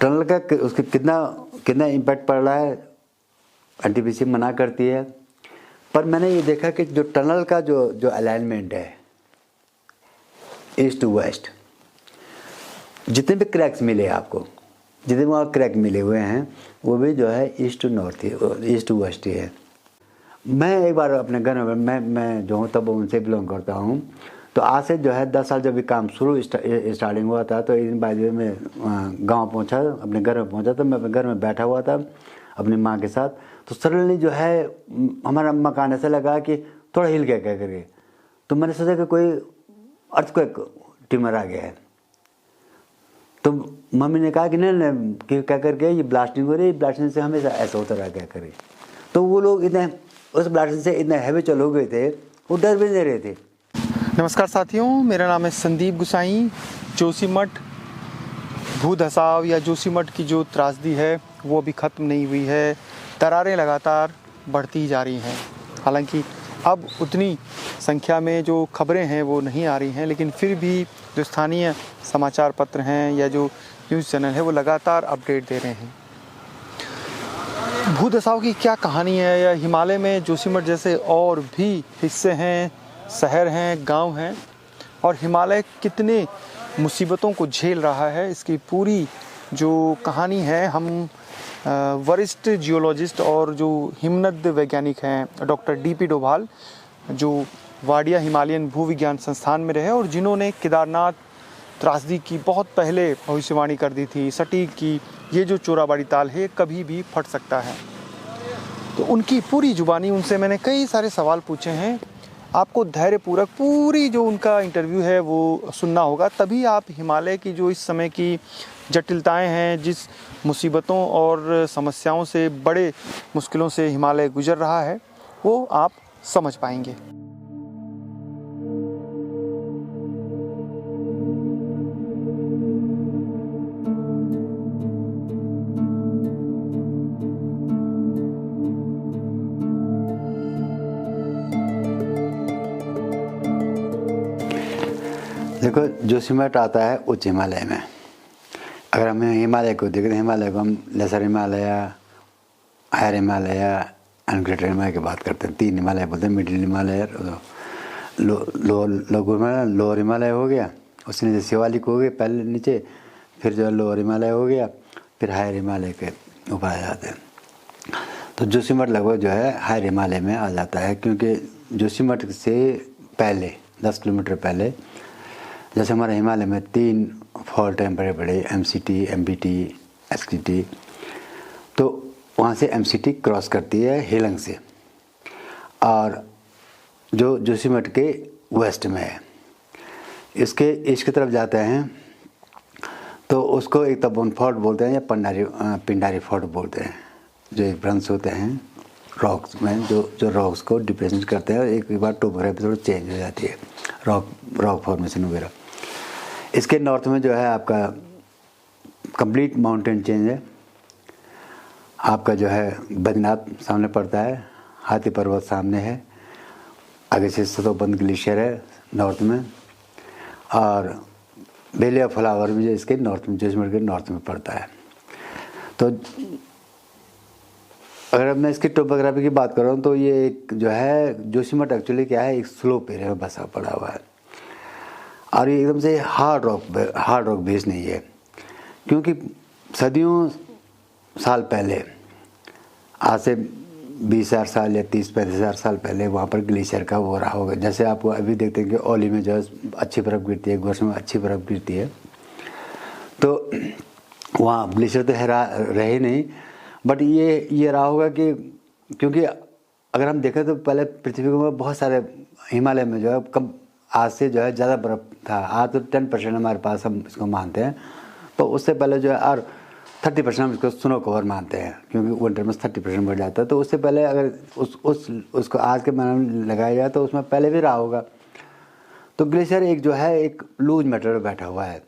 Tunnel का उसके कितना कितना इम्पैक्ट पड़ रहा है, एनटीपीसी मना करती है। पर मैंने ये देखा कि जो टनल का जो अलाइनमेंट है ईस्ट टू वेस्ट, जितने भी क्रैक्स मिले आपको, जितने वहाँ क्रैक मिले हुए हैं वो भी जो है ईस्ट टू नॉर्थ ही, ईस्ट टू वेस्ट ही है। मैं एक बार अपने घर में मैं जो हूँ तब उनसे बिलोंग करता हूँ, तो आज से जो है 10 साल जब भी काम स्टार्टिंग हुआ था, तो एक दिन बाद में गांव पहुँचा, अपने घर में पहुँचा, तो मैं अपने घर में बैठा हुआ था अपनी माँ के साथ। तो सडनली जो है हमारा मकान ऐसा लगा कि थोड़ा हिल गया क्या करके, तो मैंने सोचा कि कोई अर्थक्वेक ट्यूमर आ गया है। तो मम्मी ने कहा कि नहीं कि क्या करके ये ब्लास्टिंग हो रही है, ब्लास्टिंग से हमेशा ऐसा होता रहा क्या करे। तो वो लोग इतने उस ब्लास्टिंग से इतने हैबिचुअल हो गए थे, वो डर भी नहीं रहे थे। नमस्कार साथियों, मेरा नाम है संदीप गुसाई। जोशीमठ भू धसाव या जोशीमठ की जो त्रासदी है वो अभी ख़त्म नहीं हुई है। दरारें लगातार बढ़ती ही जा रही हैं। हालांकि अब उतनी संख्या में जो खबरें हैं वो नहीं आ रही हैं, लेकिन फिर भी जो स्थानीय समाचार पत्र हैं या जो न्यूज़ चैनल है वो लगातार अपडेट दे रहे हैं। भू धसाव की क्या कहानी है, या हिमालय में जोशीमठ जैसे और भी हिस्से हैं, शहर हैं, गांव हैं, और हिमालय कितने मुसीबतों को झेल रहा है, इसकी पूरी जो कहानी है हम वरिष्ठ जियोलॉजिस्ट और जो हिमनद वैज्ञानिक हैं डॉक्टर डीपी डोभाल, जो वाडिया हिमालयन भूविज्ञान संस्थान में रहे और जिन्होंने केदारनाथ त्रासदी की बहुत पहले भविष्यवाणी कर दी थी सटीक की ये जो चोराबाड़ी ताल है कभी भी फट सकता है। तो उनकी पूरी जुबानी उनसे मैंने कई सारे सवाल पूछे हैं। आपको धैर्यपूर्वक पूरी जो उनका इंटरव्यू है वो सुनना होगा, तभी आप हिमालय की जो इस समय की जटिलताएं हैं, जिस मुसीबतों और समस्याओं से, बड़े मुश्किलों से हिमालय गुजर रहा है, वो आप समझ पाएंगे। देखो, जोशीमठ आता है उच्च हिमालय में। अगर हम हिमालय को देखें, हिमालय को हम lesser Himalaya, higher Himalaya and greater Himalaya की बात करते हैं। 3 हिमालय बोलते हैं, मिडिल हिमालय, लोअर हिमालय हो गया, उससे नीचे शिवालिक हो गया पहले नीचे, फिर जो है लोअर हिमालय हो गया, फिर हायर हिमालय के ऊपर आ जाते हैं। तो जोशीमठ लगभग जो है हायर हिमालय में आ जाता है, क्योंकि जोशीमठ से पहले 10 किलोमीटर पहले, जैसे हमारे हिमालय में 3 फॉल्ट हैं बड़े बड़े, MCT, MBT, SKT, तो वहाँ से MCT क्रॉस करती है हेलंग से, और जो जोशीमठ के वेस्ट में है, इसके ईस्ट की तरफ जाते हैं तो उसको एक तपोवन फॉल्ट बोलते हैं या पिंडारी फॉल्ट बोलते हैं, जो एक ब्रंश होते हैं रॉक्स में, जो रॉक्स को डिप्रेशन करते हैं और एक बार टोपोग्राफी थोड़ी चेंज हो जाती है, रॉक फॉर्मेशन वगैरह। इसके नॉर्थ में जो है आपका कंप्लीट माउंटेन चेंज है। आपका जो है बद्रीनाथ सामने पड़ता है, हाथी पर्वत सामने है, आगे से सतोबंद ग्लेशियर है नॉर्थ में, और वैली ऑफ फ्लावर भी जो इसके नॉर्थ में, जोशीमठ के नॉर्थ में पड़ता है। तो अगर मैं इसकी टोपोग्राफी की बात कर रहा हूँ तो ये एक जो है जोशीमठ एक्चुअली क्या है, एक स्लोप एरिया में बसा पड़ा हुआ है, और ये एकदम से हार्ड रॉक बेस नहीं है, क्योंकि सदियों साल पहले, आज से 20,000 साल या 30-35,000 साल पहले वहाँ पर ग्लेशियर का वो रहा होगा। जैसे आपको अभी देखते हैं कि ओली में जो है अच्छी बर्फ़ गिरती है, एक वर्ष में अच्छी बर्फ़ गिरती है, तो वहाँ ग्लेशियर तो रहे नहीं, बट ये रहा होगा कि क्योंकि अगर हम देखें तो पहले पृथ्वी में बहुत सारे हिमालय में जो है कम, आज से जो है ज़्यादा बर्फ़ था। आज तो 10% हमारे पास हम इसको मानते हैं, तो उससे पहले जो है और 30% हम इसको स्नो कवर मानते हैं, क्योंकि विंटर में 30% बढ़ जाता है। तो उससे पहले अगर उसको आज के मानव में लगाया जाए तो उसमें पहले भी रहा होगा। तो ग्लेशियर एक जो है एक लूज मेटेरियल में बैठा हुआ है।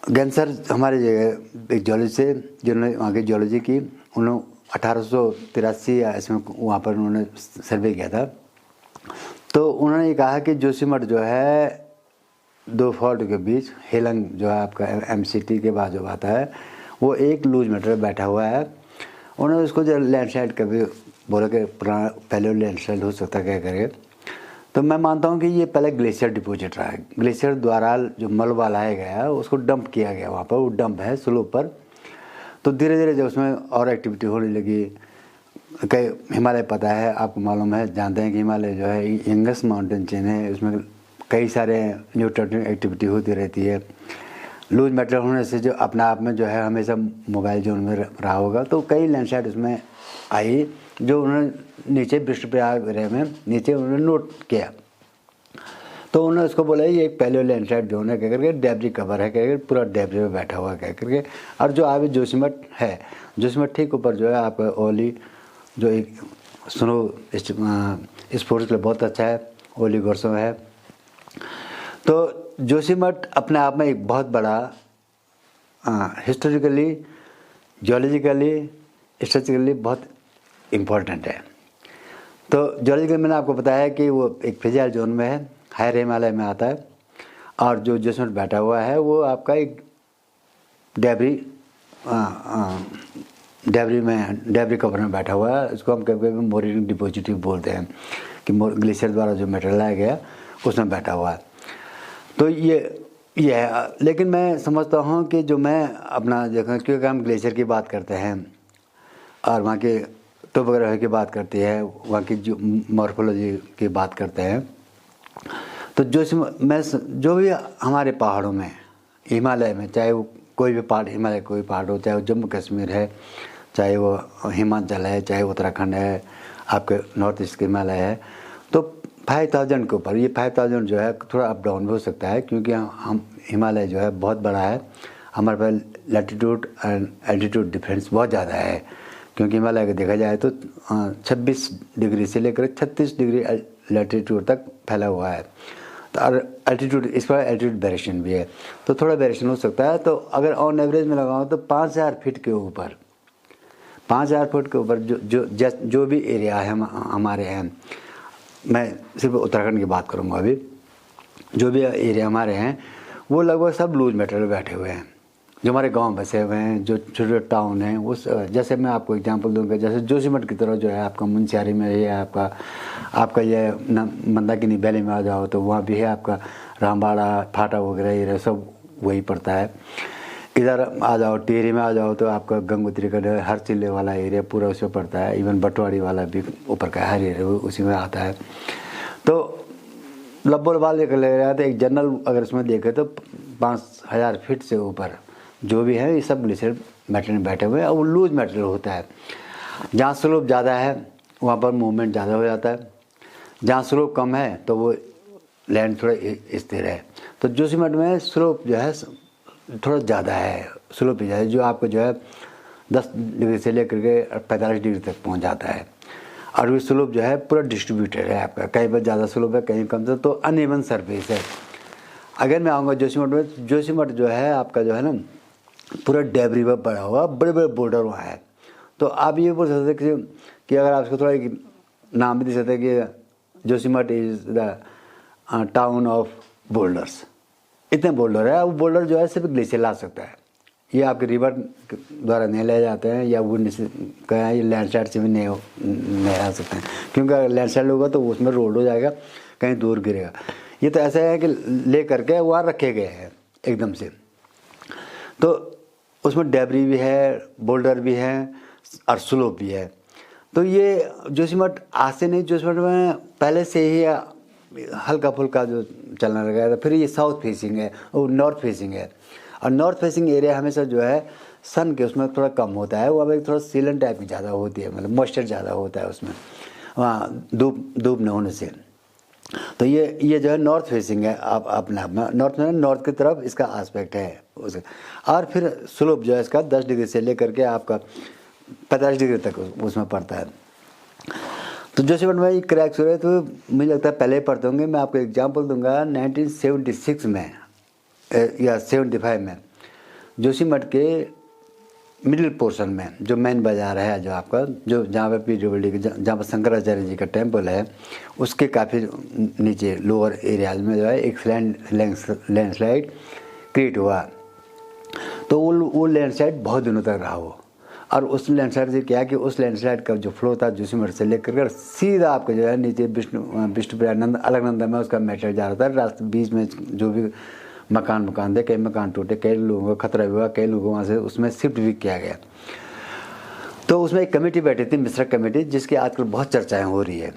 गेंसर हमारे जगह एक जियोलॉजी से, जिन्होंने वहाँ की जियोलॉजी की, उन्होंने 1883 या इसमें वहाँ पर उन्होंने सर्वे किया था। तो उन्होंने ये कहा कि जोशीमठ जो है दो फॉल्ट के बीच हेलंग जो है आपका MCT के बाद जो आता है, वो एक लूज मेटल बैठा हुआ है। उन्होंने उसको जो लैंडस्लाइड कभी बोला कि पुराना पहले लैंडस्लाइड हो सकता है क्या करके, तो मैं मानता हूँ कि ये पहले ग्लेशियर डिपोजिट रहा है। ग्लेशियर द्वारा जो मलबा लाया गया है उसको डंप किया गया वहाँ पर, वो डंप है स्लोप पर। तो धीरे धीरे जब उसमें और एक्टिविटी होने लगी, कई हिमालय पता है, आपको मालूम है, जानते हैं कि हिमालय जो है यंगेस्ट माउंटेन चेन है, उसमें कई सारे न्यूट्रॉनिक एक्टिविटी होती रहती है। लूज मेटल होने से जो अपना आप में जो है हमेशा मोबाइल जोन में रहा होगा, तो कई लैंडस्लाइड उसमें आई जो उन्होंने नीचे बृहस्पतियाग में नीचे उन्होंने नोट किया। तो उन्होंने उसको बोला ये एक पहले लैंडस्लाइड जोन है कह करके, डेब्री कवर है कह करके, पूरा डेब्री में बैठा हुआ कह करके। और जो आगे जोशीमठ है, जोशीमठ ठीक ऊपर जो है आपका ओली, जो एक स्नो स्पोर्ट्स के लिए बहुत अच्छा है, ओली गोरसो है। तो जोशीमठ अपने आप में एक बहुत बड़ा हिस्टोरिकली, जियोलॉजिकली, स्ट्रक्चरली बहुत इम्पोर्टेंट है। तो जियोलॉजिकली मैंने आपको बताया कि वो एक फ्रेजाइल जोन में है, हायर हिमालय में आता है। और जो जोशीमठ बैठा हुआ है वो आपका एक डेब्री कवर में बैठा हुआ है। इसको हम कभी कभी मोरेनिक डिपोजिट बोलते हैं कि ग्लेशियर द्वारा जो मेटेरियल लाया गया उसमें बैठा हुआ है। तो ये है। लेकिन मैं समझता हूँ कि जो मैं अपना देखा, क्योंकि हम ग्लेशियर की बात करते हैं और वहाँ के टोपोग्राफी की बात करती है, वहाँ की जो मॉर्फोलॉजी की बात करते हैं, तो जो भी हमारे पहाड़ों में, हिमालय में, चाहे वो कोई भी पहाड़, हिमालय कोई पहाड़ हो, चाहे वो जम्मू कश्मीर है, चाहे वो हिमाचल है, चाहे उत्तराखंड है, आपके नॉर्थ ईस्ट के हिमालय है, तो 5000 के ऊपर, ये 5000 जो है थोड़ा अप डाउन भी हो सकता है, क्योंकि हम हिमालय जो है बहुत बड़ा है, हमारे पास लैटिट्यूड एंड एल्टीट्यूड डिफरेंस बहुत ज़्यादा है। क्योंकि हिमालय का देखा जाए तो 26 डिग्री से लेकर 36 डिग्री लैटिट्यूड तक फैला हुआ है। तो और एल्टीट्यूड, इस पर एल्टीट्यूड वेरिएशन भी है, तो थोड़ा वेरिएशन हो सकता है। तो अगर ऑन एवरेज में लगाऊँ तो 5000 फीट के ऊपर, 5000 फुट के ऊपर जो भी एरिया है हमारे हैं, मैं सिर्फ उत्तराखंड की बात करूँगा अभी, जो भी एरिया हमारे हैं वो लगभग सब लूज मेटल बैठे हुए हैं। जो हमारे गांव बसे हुए हैं, जो छोटे छोटे टाउन हैं, उस जैसे मैं आपको एग्जांपल दूंगा, जैसे जोशीमठ की तरफ जो है आपका मुंशियारी में ये आपका ये मंदाकिनी वैली में आ जाओ तो वहाँ भी है आपका रामबाड़ा, फाटा वगैरह ये सब वही पड़ता है। इधर आ जाओ टिहरी में आ जाओ तो आपका गंगोत्री का हर चिल्ले वाला एरिया पूरा उसमें पड़ता है। इवन बटवाड़ी वाला भी ऊपर का हर एरिया उसी में आता है। तो लब्बोल वाल लेकर ले रहा था एक जनरल, अगर इसमें देखें तो 5000 फीट से ऊपर जो भी है ये सब ग्लेशियर मेटेरियल में बैठे हुए हैं। और वो लूज मेटेरियल होता है। जहाँ स्लोप ज़्यादा है वहाँ पर मूवमेंट ज़्यादा हो जाता है, जहाँ स्लोप कम है तो वो लैंड थोड़ा स्थिर है। तो जोशीमठ में स्लोप जो है थोड़ा ज़्यादा है, स्लोप ही ज़्यादा है, जो आपको जो है 10 डिग्री से लेकर के 45 डिग्री तक पहुँच जाता है। और वो स्लोप जो है पूरा डिस्ट्रीब्यूटेड है आपका, कहीं पर ज़्यादा स्लोप है कहीं कम से, तो अनइवन सरफेस है। अगर मैं आऊँगा जोशीमठ में, जोशीमठ जो है आपका जो है ना पूरा डेब्री पर पड़ा हुआ, बड़े बड़े बोल्डर वहाँ है। तो आप ये बोल सकते कि अगर आप इसको थोड़ा नाम भी दे सकते कि Joshimath is the town of boulders. इतने बोल्डर है, वो बोल्डर जो है सिर्फ ग्लेशियर ला सकता है। ये आपके रिवर द्वारा नहीं ले जाते हैं या वो कहें ये लैंडस्लाइड से भी नहीं आ सकते हैं, क्योंकि अगर लैंडस्लाइड होगा तो उसमें रोड हो जाएगा, कहीं दूर गिरेगा। ये तो ऐसा है कि ले करके वहाँ रखे गए हैं एकदम से। तो उसमें डेब्री भी है, बोल्डर भी है और स्लोप भी है। तो ये जोशीमठ आज से नहीं, जोशीमठ में पहले से ही हल्का फुल्का जो चलने लगा था। फिर ये साउथ फेसिंग है और नॉर्थ फेसिंग है। और नॉर्थ फेसिंग एरिया हमेशा जो है सन के उसमें थोड़ा कम होता है, वहाँ पर थोड़ा सीलन टाइप की ज़्यादा होती है, मतलब मॉइस्चर ज़्यादा होता है उसमें, वहाँ धूप न होने से। तो ये जो है नॉर्थ फेसिंग है। आप अपने आप में नॉर्थ की तरफ इसका एस्पेक्ट है उसे। और फिर स्लोप जो है इसका 10 डिग्री से लेकर के आपका 50 डिग्री तक उसमें पड़ता है। तो जोशीमठ में क्रैक्स हो रहे तो मुझे लगता है पहले ही पढ़ते होंगे। मैं आपको एग्जांपल दूंगा 1976 में या 75 में जोशीमठ के मिडिल पोर्शन में जो मेन बाज़ार है, जो आपका जो जहाँ पर पीडब्ल्यूडी जहाँ पर शंकराचार्य जी का टेम्पल है, उसके काफ़ी नीचे लोअर एरियाज में जो है एक लैंडस्लाइड क्रिएट हुआ। तो वो लैंडस्लाइड बहुत दिनों तक रहा वो, और उस लैंडस्लाइड से क्या कि उस लैंडस्लाइड का जो फ्लो था जोशीमठ से लेकर सीधा आपको जो है नीचे विष्णुप्रिया अलकनंदा में उसका मैटर जा रहा था। रास्ते बीच में जो भी मकान थे, कई मकान टूटे, कई लोगों को खतरा हुआ, कई लोगों को वहाँ से उसमें शिफ्ट भी किया गया। तो उसमें एक कमेटी बैठी थी, मिश्रा कमेटी, जिसकी आजकल बहुत चर्चाएँ हो रही है।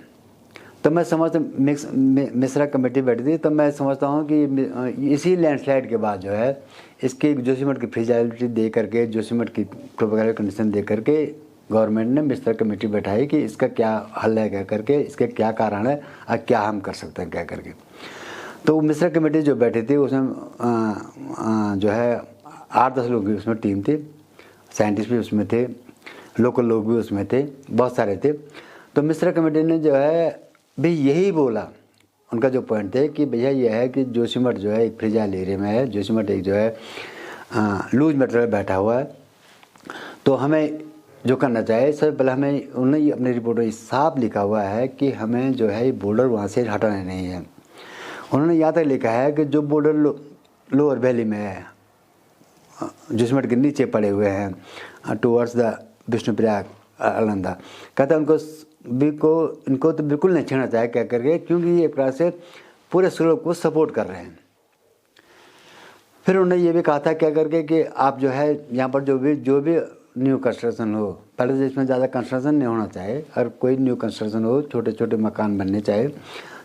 तो मैं समझता मिश्रा कमेटी बैठी थी, तो मैं समझता हूँ कि इसी लैंडस्लाइड के बाद जो है इसकी जोशीमठ की फिजिबिलिटी दे करके, जोशीमठ की टोपोग्राफिकल कंडीशन दे करके गवर्नमेंट ने मिश्रा कमेटी बैठाई कि इसका क्या हल है, क्या करके, इसके क्या कारण है और क्या हम कर सकते हैं क्या करके। तो मिश्रा कमेटी जो बैठी थी उसमें जो है 8-10 लोग भी उसमें टीम थी, साइंटिस्ट भी उसमें थे, लोकल लोग भी उसमें थे, बहुत सारे थे। तो मिश्रा कमेटी ने जो है भी यही बोला, उनका जो पॉइंट थे कि भैया ये है कि जोशीमठ जो है एक फ्रिजाइल एरिया में है, जोशीमठ एक जो है लूज मटेरियल बैठा हुआ है। तो हमें जो करना चाहिए, सबसे पहले हमें उन्होंने अपनी रिपोर्ट में साफ लिखा हुआ है कि हमें जो है बोर्डर वहाँ से हटाना नहीं है। उन्होंने यहाँ तक लिखा है कि जो बोर्डर लोअर वैली में है, जोशीमठ के नीचे पड़े हुए हैं टूवर्ड्स द विष्णुप्रयाग अलकनंदा, कहते हैं इनको तो बिल्कुल नहीं छेड़ना चाहिए क्या करके, क्योंकि ये एक तरह से पूरे स्लोप को सपोर्ट कर रहे हैं। फिर उन्होंने ये भी कहा था क्या करके कि आप जो है यहाँ पर जो भी न्यू कंस्ट्रक्शन हो, पहले तो इसमें ज़्यादा कंस्ट्रक्शन नहीं होना चाहिए, और कोई न्यू कंस्ट्रक्शन हो, छोटे छोटे मकान बनने चाहिए,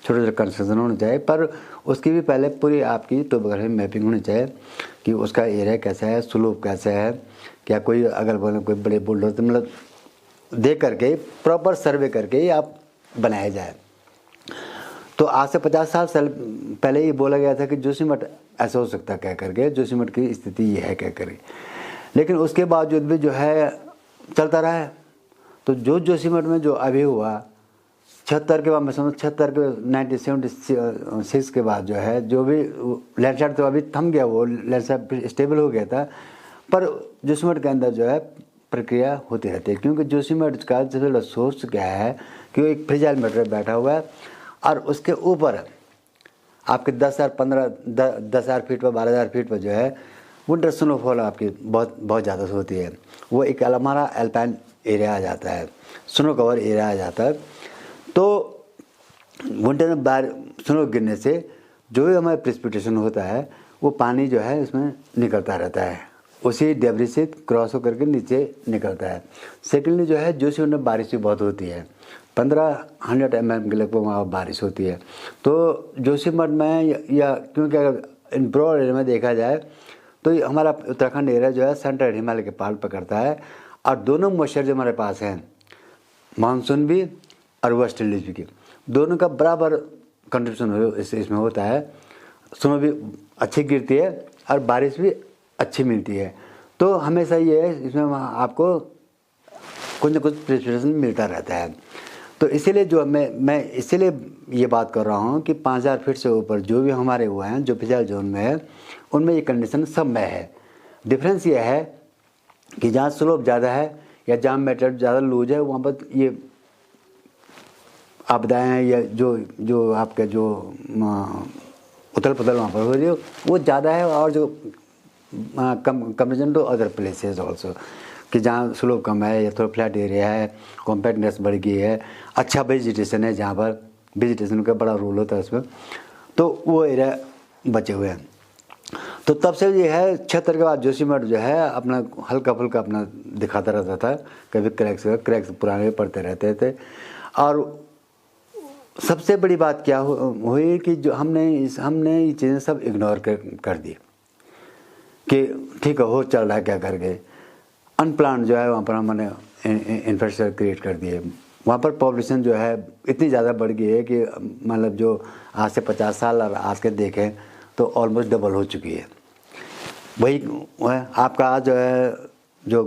छोटे छोटे कंस्ट्रक्शन होने चाहिए, पर उसकी भी पहले पूरी आपकी टोपोग्राफी मैपिंग होनी चाहिए कि उसका एरिया कैसा है, स्लोप कैसा है, क्या कोई अगल बगल कोई बड़े बोल्डर, तो मतलब दे करके प्रॉपर सर्वे करके ही आप बनाया जाए। तो आज से 50 साल पहले ये बोला गया था कि जोशीमठ ऐसा हो सकता क्या करके, जोशीमठ की स्थिति ये है क्या करके, लेकिन उसके बावजूद भी जो है चलता रहा है। तो जो जोशीमठ में जो अभी हुआ 76 के बाद, मैं समझ 76 के 1976 के बाद जो है जो भी लैंडस्लाइड तो अभी थम गया, वो लैंडस्लाइड स्टेबल हो गया था, पर जोशीमठ के अंदर जो है प्रक्रिया होती रहती है, क्योंकि जोशीमठ का सबसे बड़ा सोर्स क्या है कि वो एक फ्रिजाइल मटेरियल बैठा हुआ है, और उसके ऊपर आपके 10,000 फीट पर 12,000 फीट पर जो है विंटर स्नोफॉल आपकी बहुत ज़्यादा होती है। वो एक हमारा एल्पाइन एरिया आ जाता है, स्नो कवर एरिया आ जाता है। तो विंटर में स्नो गिरने से जो भी हमारा प्रेसिपिटेशन होता है वो पानी जो है इसमें निकलता रहता है, उसी डेब्री से क्रॉस होकर के नीचे निकलता है। सेकेंडली जो है जोशीमठ में बारिश भी बहुत होती है, 1500 mm के लगभग वहाँ बारिश होती है। तो जोशीमठ में या क्योंकि अगर इन ब्रॉड एरिया में देखा जाए तो हमारा उत्तराखंड एरिया जो है सेंट्रल हिमालय के पहाड़ पकड़ता है, और दोनों मॉइस्चर जो हमारे पास हैं, मानसून भी और वेस्ट इंडीज भी, दोनों का बराबर कंट्रीब्यूशन इसमें होता है। स्नो भी अच्छी गिरती है और बारिश भी अच्छी मिलती है। तो हमेशा ये है इसमें आपको कुछ न कुछ प्रेसिपिटेशन मिलता रहता है। तो इसीलिए जो मैं इसीलिए ये बात कर रहा हूँ कि 5,000 फीट से ऊपर जो भी हमारे हुए हैं, जो फ्रिजाइल जोन में है, उनमें ये कंडीशन सब में है। डिफरेंस ये है कि जहाँ स्लोप ज़्यादा है या जहाँ मेटेरियल ज़्यादा लूज है, वहाँ पर ये आपदाएँ हैं या जो आपका जो उथल पुथल वहाँ पर हो रही है वो ज़्यादा है, और जो comparison to other places also, कि जहाँ स्लोप कम है या थोड़ा फ्लैट एरिया है, कॉम्पैक्टनेस बढ़ गई है, अच्छा वेजिटेशन है, जहाँ पर वेजिटेशन का बड़ा रोल होता है उसमें, तो वो एरिया बचे हुए हैं। तो तब से ये है 76 के बाद जोशीमठ जो है अपना हल्का फुल्का अपना दिखाता रहता था, कभी क्रैक्स पुराने पड़ते रहते थे। और सबसे बड़ी बात क्या हुई कि जो हमने ये चीज़ें सब इग्नोर कर दी कि ठीक है हो चल रहा है क्या करके। अनप्लान जो है वहाँ पर हमने इंफ्रास्ट्रक्चर क्रिएट कर दिए। वहाँ पर पॉपुलेशन जो है इतनी ज़्यादा बढ़ गई है कि मतलब जो आज से 50 साल और आज के देखें तो ऑलमोस्ट डबल हो चुकी है। वही आपका आज जो है जो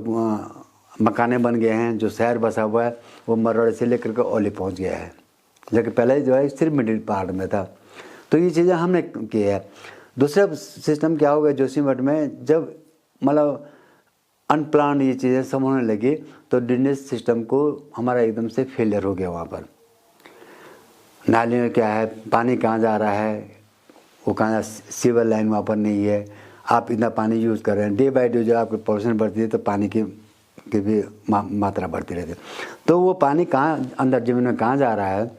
मकाने बन गए हैं, जो शहर बसा हुआ है वो मरड़ से लेकर के ओली पहुँच गया है, जबकि पहले जो है सिर्फ मिडिल पार्ट में था। तो ये चीज़ें हमने की है। दूसरा सिस्टम क्या होगा जोशीमठ में, जब मतलब अनप्लान्ड ये चीज़ें सब होने लगी, तो ड्रेनेज सिस्टम को हमारा एकदम से फेलियर हो गया। वहाँ पर नाली में क्या है, पानी कहाँ जा रहा है, वो कहाँ, सीवर लाइन वहाँ पर नहीं है, आप इतना पानी यूज़ कर रहे हैं। डे बाई डे जो आपकी पॉल्यूशन बढ़ती है तो पानी की भी मात्रा बढ़ती रहती है। तो वो पानी कहाँ अंदर ज़मीन में कहाँ जा रहा है,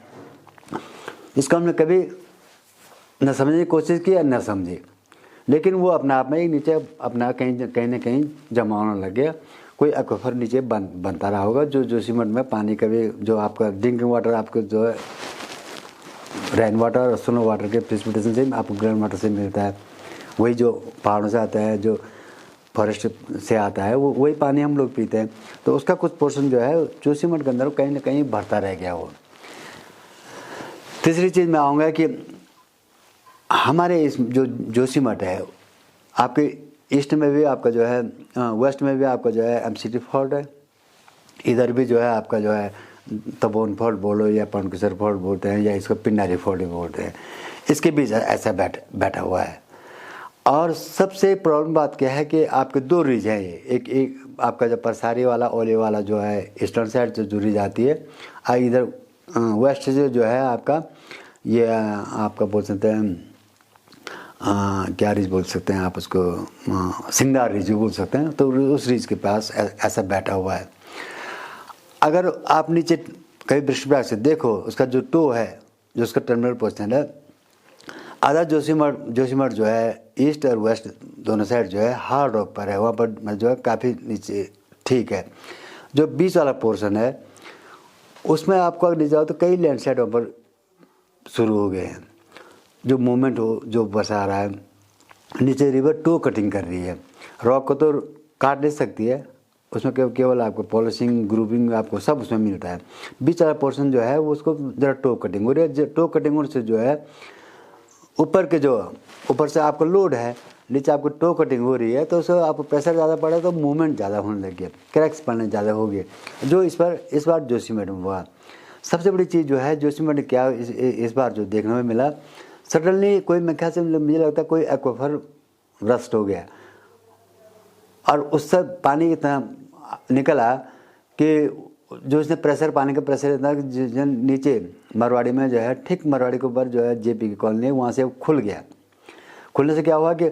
इसको हमने कभी न समझने की कोशिश की या न समझी। लेकिन वो अपना आप में ही नीचे अपना कहीं ना कहीं जमा होने लग गया। कोई एक्वाफर नीचे बनता रहा होगा, जो जोशीमठ में पानी कभी जो आपका ड्रिंकिंग वाटर आपको जो है रेन वाटर और स्नो वाटर के प्रेसिपिटेशन से आपको ग्राउंड वाटर से मिलता है, वही जो पहाड़ों से आता है, जो फॉरेस्ट से आता है, वो वही पानी हम लोग पीते हैं। तो उसका कुछ पोर्शन जो है जोशीमठ के अंदर कहीं ना कहीं भरता रह गया वो। तीसरी चीज़ मैं आऊँगा कि हमारे इस जो जोशीमठ है, आपके ईस्ट में भी आपका जो है, वेस्ट में भी आपका जो है एमसीटी फॉल्ट है, इधर भी जो है आपका जो है तपोवन फॉल्ट बोलो या पनकेश्वर फॉल्ट बोलते हैं या इसको पिंडारी फॉल्ट भी बोलते हैं, इसके बीच ऐसा बैठा हुआ है। और सबसे प्रॉब्लम बात क्या है कि आपके दो रीज हैं ये, एक आपका जो परसारी वाला ओले वाला जो है ईस्टर्न साइड जो रीज आती है, और इधर वेस्ट से जो है आपका ये आपका बोल सकते हैं क्या रीज बोल सकते हैं आप उसको, सिंगार रीज बोल सकते हैं। तो उस रीज के पास ऐसा बैठा हुआ है। अगर आप नीचे कभी बृहस्पतिवार से देखो, उसका जो टो है, जो उसका टर्मिनल पोजिशन है, आधा जोशीमठ जो है ईस्ट और वेस्ट दोनों साइड जो है हार्ड रॉक पर है, वहाँ पर जो है काफ़ी नीचे ठीक है। जो बीच वाला पोर्शन है उसमें आपको अगर नीचे जाओ तो कई लैंडस्लाइड वहाँ पर शुरू हो गए हैं। जो मूवमेंट हो जो बरसा रहा है, नीचे रिवर टो कटिंग कर रही है, रॉक को तो काट नहीं सकती है, उसमें केवल आपको पॉलिशिंग ग्रूविंग आपको सब उसमें मिलता है। बीच वाला पोर्शन जो है वो उसको ज़रा टो कटिंग हो रही है। टो कटिंग होने से जो है ऊपर के जो ऊपर से आपका लोड है, नीचे आपको टो कटिंग हो रही है, तो उससे आपको प्रेशर ज़्यादा पड़ा तो मूवमेंट ज़्यादा होने लग गया, क्रैक्स पड़ने ज़्यादा हो गए, जो इस बार जोशीमठ में हुआ। सबसे बड़ी चीज़ जो है जोशीमठ क्या इस बार जो देखने में मिला, सडनली कोई मेरे ख्याल से मुझे लगता है कोई एक्वाफर रस्ट हो गया और उससे पानी इतना निकला कि जो इसने प्रेशर, पानी का प्रेशर इतना कि नीचे मरवाड़ी में जो है, ठीक मरवाड़ी के ऊपर जो है जेपी की कॉलोनी, वहाँ से खुल गया। खुलने से क्या हुआ कि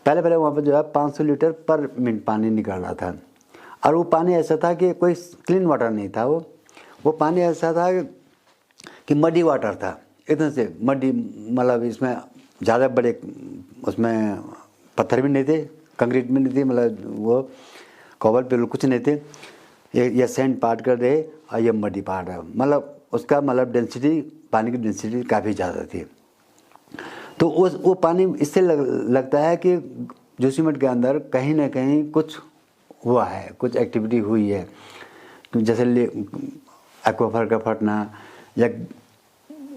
पहले वहाँ पर जो है 500 लीटर पर मिनट पानी निकल रहा था, और वो पानी ऐसा था कि कोई क्लीन वाटर नहीं था, वो पानी ऐसा था कि मडी वाटर था, एकदम से मडी, मतलब इसमें ज़्यादा बड़े उसमें पत्थर भी नहीं थे, कंक्रीट भी नहीं थी, मतलब वो कॉबल पे कुछ नहीं थे, ये सैंड पार्ट कर रहे और ये मडी पार्ट है, मतलब उसका मतलब डेंसिटी, पानी की डेंसिटी काफ़ी ज़्यादा थी। तो वो पानी इससे लगता है कि जोशीमठ के अंदर कहीं ना कहीं कुछ हुआ है, कुछ एक्टिविटी हुई है, जैसे एक्वाफर का फटना या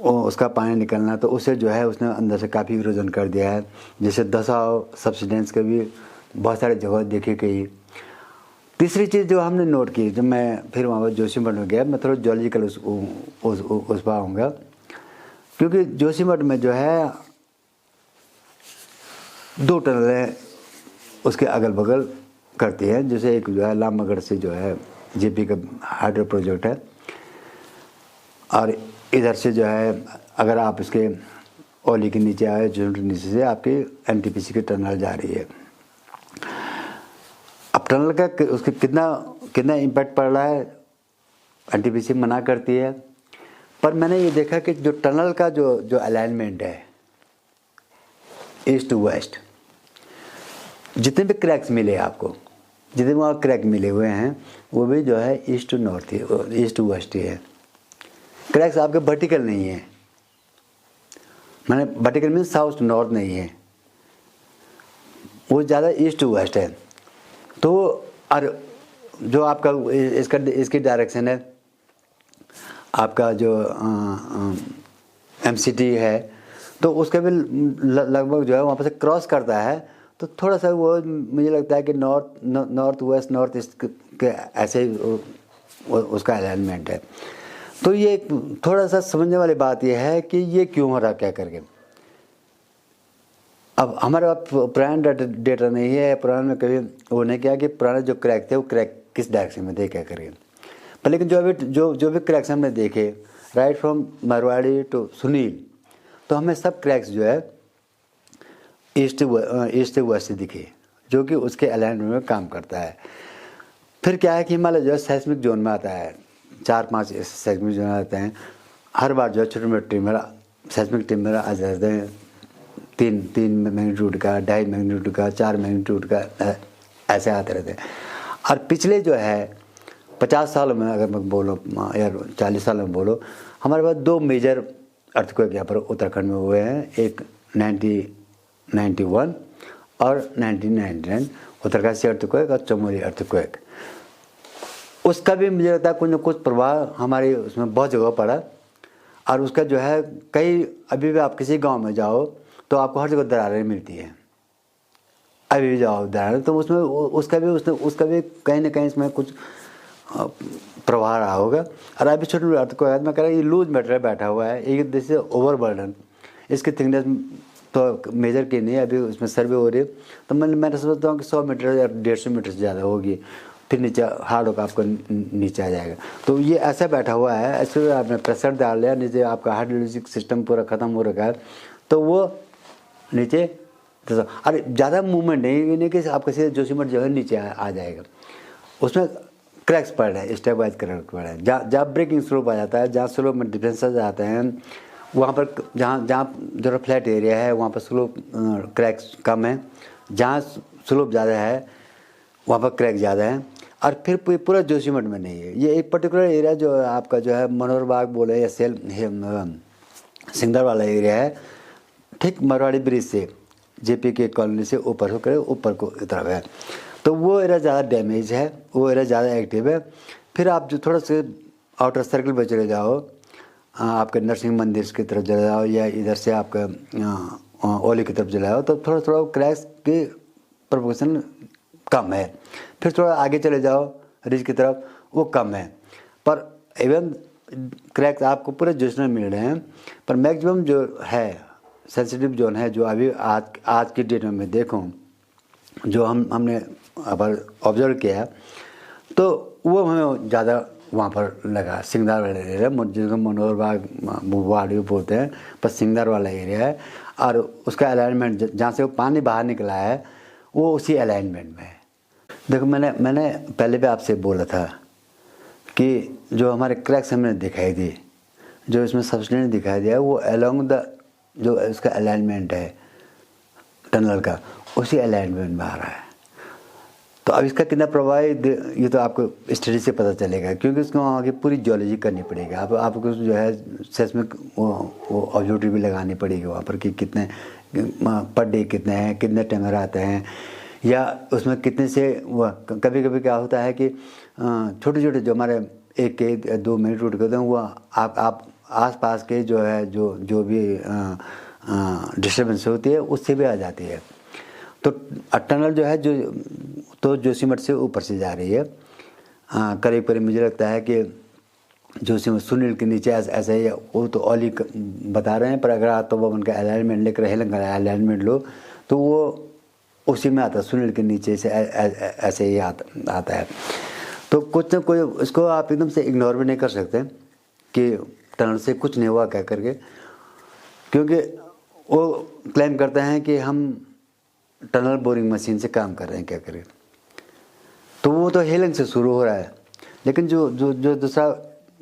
उसका पानी निकलना, तो उससे जो है उसने अंदर से काफ़ी इरोजन कर दिया है। जैसे दसाव सब्सिडेंस के भी बहुत सारे जगह देखी गई। तीसरी चीज़ जो हमने नोट की, जब मैं फिर वहाँ पर जोशीमठ में गया, मैं थोड़ा जॉलजिकल उस पर आऊँगा, क्योंकि जोशीमठ में जो है 2 टनलें उसके अगल बगल करती हैं। जैसे एक जो है लामबगढ़ से जो है जेपी का हाइड्रो प्रोजेक्ट है, और इधर से जो है अगर आप इसके ओली के नीचे आए, जोशीमठ के नीचे से आपकी एनटीपीसी की टनल जा रही है। अब टनल का उसके कितना इम्पैक्ट पड़ रहा है, एनटीपीसी मना करती है, पर मैंने ये देखा कि जो टनल का जो अलाइनमेंट है ईस्ट टू वेस्ट, जितने भी क्रैक्स मिले आपको, जितने वहाँ क्रैक मिले हुए हैं, वो भी जो है ईस्ट टू नॉर्थ ही, ईस्ट टू वेस्ट ही है। क्रैक्स आपके वर्टिकल नहीं है, मैंने vertical mean south to north नहीं है, वो ज़्यादा ईस्ट टू वेस्ट है। तो और जो आपका इसकी डायरेक्शन है, आपका जो एमसीटी है, तो उसका भी लगभग जो है वहाँ पर से क्रॉस करता है, तो थोड़ा सा वो मुझे लगता है कि नॉर्थ वेस्ट नॉर्थ ईस्ट के ऐसे उसका अलाइनमेंट है। तो ये थोड़ा सा समझने वाली बात ये है कि ये क्यों हो रहा क्या करके। अब हमारे पास पुराना डेटा नहीं है, पुराने में कभी वो नहीं किया कि पुराने जो क्रैक थे वो क्रैक किस डायरेक्शन में थे क्या करें। पर लेकिन जो भी क्रैक्स हमने देखे right from Marwari to Sunil, तो हमें सब क्रैक्स जो है ईस्ट टू वेस्ट दिखे, जो कि उसके अलाइनमेंट में काम करता है। फिर क्या है कि हिमालय जो है सेस्मिक जोन में आता है, 4-5 सेस्मिक जोन आते हैं। हर बार जो है छोटे मोटे टिम्बर सेस्मिक टिम्बर आ जाते हैं, 3 मैग्नीट्यूड का, 2.5 मैग्नीट्यूड का, 4 मैग्नीट्यूड का, ऐसे आते रहते हैं। और पिछले जो है 50 सालों में अगर मैं बोलो या 40 सालों में बोलो, हमारे पास 2 मेजर अर्थक्वेक यहाँ पर उत्तराखंड में हुए हैं, एक 1991 और 1999 उत्तरकाशी अर्थक्वेक और चमोली अर्थक्वेक। उसका भी मुझे लगता है कुछ न कुछ प्रभाव हमारे उसमें बहुत जगह पड़ा। और उसका जो है कई, अभी भी आप किसी गांव में जाओ तो आपको हर जगह दरारें मिलती हैं, अभी भी जाओ दरारें, तो उसमें उसका भी कहीं ना कहीं इसमें कुछ प्रभाव रहा होगा। और अभी छोटे अर्थक्वेक मैं कह रहा हूँ ये लूज मटेरियल बैठा हुआ है, एक दिस इज ओवरबर्डन, इसकी थिकनेस तो मेजर की नहीं है, अभी उसमें सर्वे हो रही है। तो मैं समझता हूँ कि 100 मीटर या 150 मीटर से ज़्यादा होगी, फिर नीचे हार्ड होकर आपको नीचे आ जाएगा। तो ये ऐसा बैठा हुआ है, ऐसे आपने प्रेशर डाल लिया नीचे, आपका हाइड्रोलॉजिक सिस्टम पूरा ख़त्म हो रखा है, तो वो नीचे अरे ज़्यादा मूवमेंट नहीं कि आपका सीधे जोशीमठ जो है नीचे आ जाएगा। उसमें क्रैक्स पड़ रहे हैं, स्टेप वाइज क्रैक पड़ रहे हैं। जहाँ ब्रेकिंग स्लोप आ जाता है, जहाँ स्लोप में डिफरेंसेस आते हैं, वहाँ पर जहाँ जो फ्लैट एरिया है वहाँ पर स्लोप क्रैक्स कम है, जहाँ स्लोप ज़्यादा है वहाँ पर क्रैक ज़्यादा है। और फिर पूरा जोशीमठ में नहीं है, ये एक पर्टिकुलर एरिया जो आपका जो है मनोहर बाग बोले या सिंगदर वाला एरिया है, ठीक मारवाड़ी ब्रिज से जेपी के कॉलोनी से ऊपर होकर ऊपर को तरफ है, तो वो एरिया ज़्यादा डैमेज है, वो एरिया ज़्यादा एक्टिव है। फिर आप जो थोड़ा से आउटर सर्कल पर चले जाओ, आपके नरसिंह मंदिर की तरफ चले जाओ या इधर से आपका ओली की तरफ चले जाओ, तो थोड़ा थोड़ा क्रैक्स की प्रोपोर्शन कम है। फिर थोड़ा आगे चले जाओ रिज की तरफ, वो कम है, पर इवन क्रैक्स आपको पूरे जोशनल मिल रहे हैं। पर मैक्सिमम जो है सेंसिटिव जोन है, जो अभी आज की डेट में मैं देखूँ, जो हमने अब ऑब्जर्व किया, तो वो हमें ज़्यादा वहाँ पर लगा सिंगदार वाला एरिया, जिसको मनोहर बाग वाड़ी बोलते हैं, पर सिंगदार वाला एरिया है। और उसका अलाइनमेंट जहाँ से वो पानी बाहर निकला है वो उसी अलाइनमेंट में है। देखो मैंने पहले भी आपसे बोला था कि जो हमारे क्रैक्स हमें दिखाई दी, जो इसमें सब्सटेंस दिखाई दिया, वो अलोंग द जो इसका अलाइनमेंट है टनल का, उसी अलाइनमेंट में आ रहा है। तो अब इसका कितना प्रभाव है ये तो आपको स्टडी से पता चलेगा, क्योंकि उसको वहाँ की पूरी जियोलॉजी करनी पड़ेगी। आपको जो है सेस्मिक वो ऑब्जर्वेटरी भी लगानी पड़ेगी वहाँ पर कि कितने पर डे कितने हैं, कितने टेम्पर आते हैं, या उसमें कितने से कभी कभी क्या होता है कि छोटे छोटे जो हमारे 1 के 2 मैग्नीट्यूड के होते हैं, वो आप आस पास के जो है जो भी डिस्टर्बेंस होती है उससे भी आ जाती है। तो टनल जो है तो जोशीमठ से ऊपर से जा रही है, करीब करीब मुझे लगता है कि जोशीमठ सुनील के नीचे ऐसा ही, वो तो ऑली बता रहे हैं, पर अगर आप तो वो उनका अलाइनमेंट लेकर हेलन का अलाइनमेंट लो तो वो उसी में आता है, सुनील के नीचे से ऐसे ही आता है। तो कुछ न कोई इसको आप एकदम से इग्नोर भी नहीं कर सकते कि टनल से कुछ नहीं हुआ कह करके, क्योंकि वो क्लेम करते हैं कि हम टनल बोरिंग मशीन से काम कर रहे हैं क्या करें। तो वो तो हेलिंग से शुरू हो रहा है, लेकिन जो दूसरा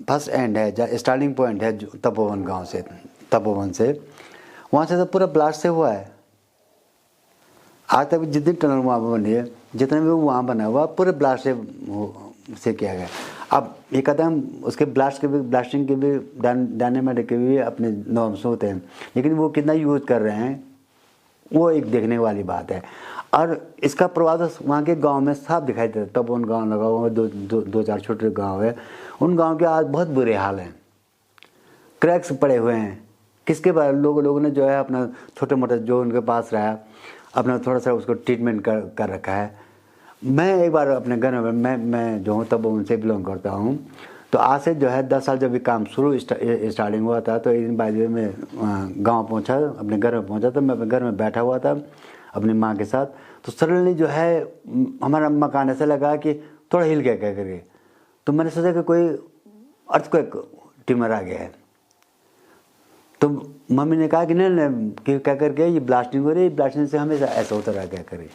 फर्स्ट एंड है, जहाँ स्टार्टिंग पॉइंट है तपोवन गांव से, तपोवन से, वहाँ से तो पूरा ब्लास्ट से हुआ है। आज तक जितनी टनल वहाँ पर बनी है, जितना भी वहाँ बना हुआ पूरे ब्लास्ट से किया गया। अब ये कहते हैं उसके ब्लास्टिंग के भी डायनेमाइट के भी अपने नॉर्म्स होते हैं, लेकिन वो कितना यूज कर रहे हैं वो एक देखने वाली बात है। और इसका प्रभाव वहाँ के गांव में साफ दिखाई देता है। तब उन गांव लगा हुआ है, दो चार छोटे गांव है, उन गांव के आज बहुत बुरे हाल हैं, क्रैक्स पड़े हुए हैं। किसके बारे लोगों ने जो है अपना छोटे मोटे जो उनके पास रहा अपना थोड़ा सा उसको ट्रीटमेंट कर रखा है। मैं एक बार अपने घर में मैं जो हूँ तब उनसे बिलोंग करता हूँ, तो आज से जो है 10 साल जब भी काम शुरू स्टार्टिंग हुआ था, तो एक दिन बाद में गांव पहुंचा, अपने घर में पहुंचा, तो मैं अपने घर में बैठा हुआ था अपनी माँ के साथ। तो सडनली जो है हमारा मकान ऐसा लगा कि थोड़ा हिल गया क्या करके। तो मैंने सोचा कि कोई अर्थक्वेक ट्यूमर आ गया है। तो मम्मी ने कहा कि नहीं कि क्या करके ये ब्लास्टिंग हो रही है, ब्लास्टिंग से हमेशा ऐसा होता रहा क्या करे।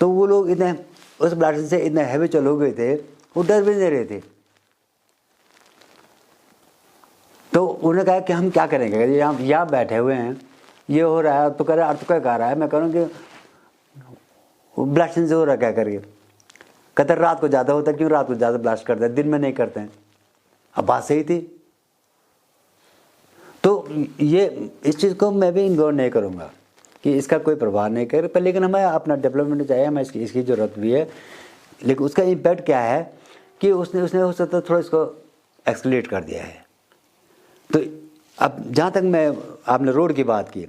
तो वो लोग इतने उस ब्लास्टिंग से इतने हैबिचुअल हो गए थे, वो डर भी नहीं रहे थे। तो उन्होंने कहा कि हम क्या करेंगे, यहाँ बैठे हुए हैं, ये हो रहा है, तो कह रहे अर्थक्वेक आ रहा है। मैं कह रहा हूँ कि ब्लास्टिंग से हो रहा है क्या करिए। कहते रात को ज़्यादा होता है, क्यों रात को ज़्यादा ब्लास्ट करते हैं, दिन में नहीं करते हैं। अब बात सही थी। तो ये इस चीज़ को मैं भी इग्नोर नहीं करूँगा कि इसका कोई प्रभाव नहीं करे, पर लेकिन हमें अपना डेवलपमेंट चाहिए, हमें इसकी ज़रूरत भी है। लेकिन उसका इम्पैक्ट क्या है कि उसने हो सकता है थोड़ा इसको एक्सक्लेट कर दिया है। तो अब जहाँ तक मैं आपने रोड की बात की,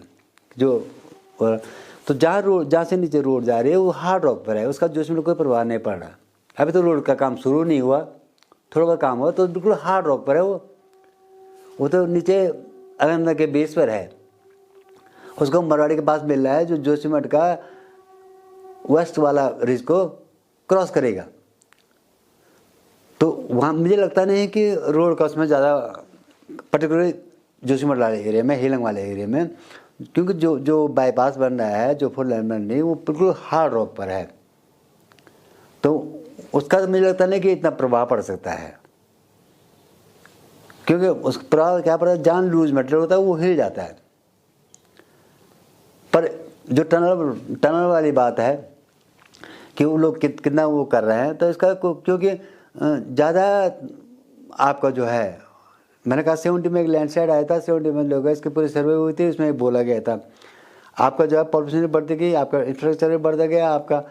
तो जहाँ से नीचे रोड जा रही है वो हार्ड रॉक पर है, उसका जो उसमें कोई प्रभाव नहीं पड़ रहा। अभी तो रोड का काम शुरू नहीं हुआ, थोड़ा का काम हुआ, तो बिल्कुल हार्ड रॉक पर है वो तो नीचे अलकनंदा के बेस पर है। उसको मरवाड़ी के पास मिल रहा है, जो जोशीमठ का वेस्ट वाला रिज को क्रॉस करेगा। तो वहाँ मुझे लगता नहीं कि रोड का उसमें ज़्यादा पर्टिकुलरली जोशीमठ वाले एरिया में, हेलंग वाले एरिया में, क्योंकि जो बाईपास बन रहा है, जो 4 लेन बन रही है, वो बिल्कुल हार्ड रॉक पर है। तो उसका तो मुझे लगता नहीं कि इतना प्रभाव पड़ सकता है, क्योंकि उस प्रभाव क्या पड़ता है, जान लूज मटेरियल होता है वो हिल जाता है। पर जो टनल वाली बात है कि वो लोग कितना वो कर रहे हैं, तो इसका क्योंकि ज़्यादा आपका जो है, मैंने कहा 70 में एक लैंडस्लाइड आया था, 70 में लोग इसकी पूरी सर्वे हुई थी, उसमें बोला गया था आपका जो है पॉपुलेशन बढ़ती गई, आपका इंफ्रास्ट्रक्चर बढ़ता गया, आपका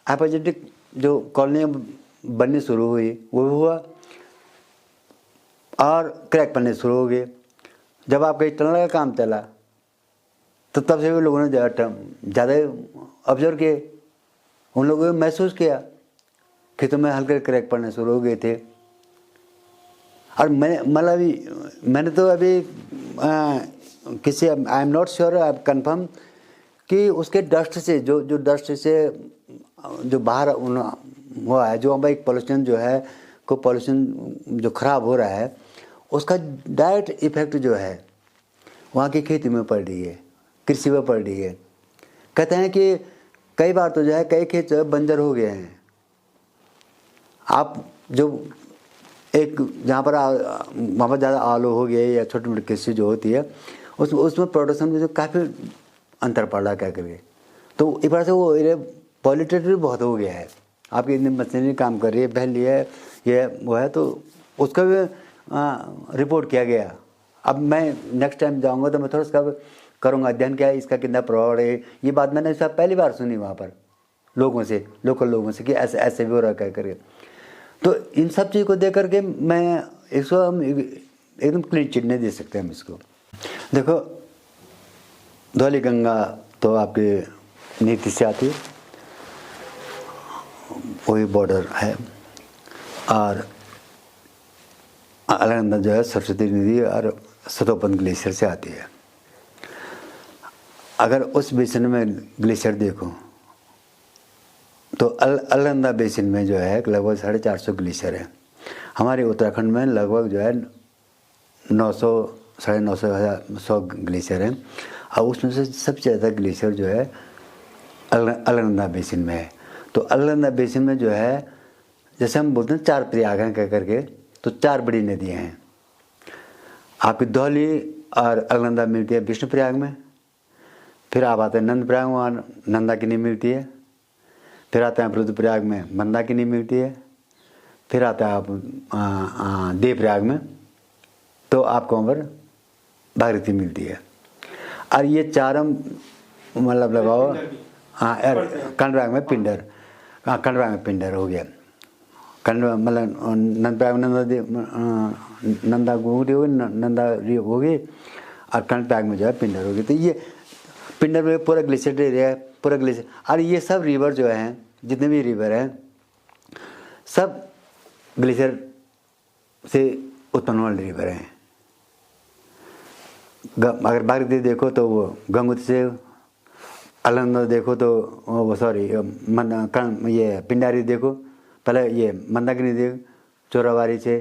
हाइपोजेटिक जो कॉलोनियाँ बननी शुरू हुई वो हुआ और क्रैक बनने शुरू हो गए। जब आपका टनल का काम चला तो तब से भी लोगों ने ज़्यादा ऑब्जर्व किए, उन लोगों ने महसूस किया खेतों में हल्के क्रैक पड़ने शुरू हो गए थे। और मैंने तो अभी किसी I am not sure, I confirm कि उसके डस्ट से जो डस्ट से जो बाहर हुआ है, जो एक पॉल्यूशन जो है को पॉल्यूशन जो ख़राब हो रहा है, उसका डायरेक्ट इफेक्ट जो है वहाँ की खेती में पड़ रही है, कृषि में पड़ रही है। कहते हैं कि कई बार तो जो है कई खेत जो है बंजर हो गए हैं। आप जो एक जहाँ पर वहाँ पर ज़्यादा आलू हो गए या छोटी मोटी कृषि जो होती है, उसमें प्रोडक्शन में जो काफ़ी अंतर पड़ रहा है क्या करिए। तो इस बार से वो एरिया पॉल्यूटेड भी बहुत हो गया है, आपकी इतनी मशीनरी काम कर रही है, पहली है ये वो है, तो उसका भी रिपोर्ट किया गया। अब मैं नेक्स्ट टाइम जाऊँगा तो मैं थोड़ा सा करूँगा अध्ययन, क्या है इसका कितना प्रभाव है। ये बात मैंने इसका पहली बार सुनी वहाँ पर लोगों से, लोकल लोगों से, कि ऐसे ऐसे भी हो रहा क्या करिए। तो इन सब चीज़ को देख करके मैं इसको हम एकदम क्लीन चिट नहीं दे सकते हम इसको। देखो धौली गंगा तो आपकी नीति से आती है, वही बॉर्डर है, और अलकनंदा जो है सरस्वती नदी और सतोपन ग्लेशियर से आती है। अगर उस बेसिन में ग्लेशियर देखो तो अलकनंदा बेसिन में जो है लगभग 450 ग्लेशियर है। हमारे उत्तराखंड में लगभग जो है 900 950 ग्लेशियर है, और उसमें से सबसे ज़्यादा ग्लेशियर जो है अलकनंदा बेसिन में है। तो अलकनंदा बेसिन में जो है, जैसे हम बोलते हैं 4 प्रयाग हैं कह करके, तो 4 बड़ी नदियाँ हैं आपकी। धौली और अलकनंदा मिलती है विष्णु प्रयाग में, फिर आप आते हैं नंद प्रयाग, वहाँ नंदाकिनी मिलती है, फिर आते हैं रुद्रप्रयाग में मंदाकिनी मिलती है, फिर आता है आप देवप्रयाग में, तो आपको वहाँ पर भागीरथी मिलती है। और ये चारों मतलब लगाओ, हाँ कंडप्रयाग में पिंडर, हाँ कंडप्रयाग में पिंडर हो गया, कंड मतलब नंदप्रयाग में नंदा गोगरी होगी, नंदा होगी, और कंडप्रयाग में जो है पिंडर होगी। तो ये पिंडर में पूरा ग्लेशियर एरिया है, पूरा ग्लेशियर। और ये सब रिवर जो हैं, जितने भी रिवर हैं, सब ग्लेशियर से उत्पन्न वाले रिवर हैं। अगर भागीरथी देखो तो वो गंगोत्री से, अलकनंदा देखो तो वो सॉरी ये पिंडारी देखो, पहले ये मंदाकिनी देखो चोराबाड़ी से,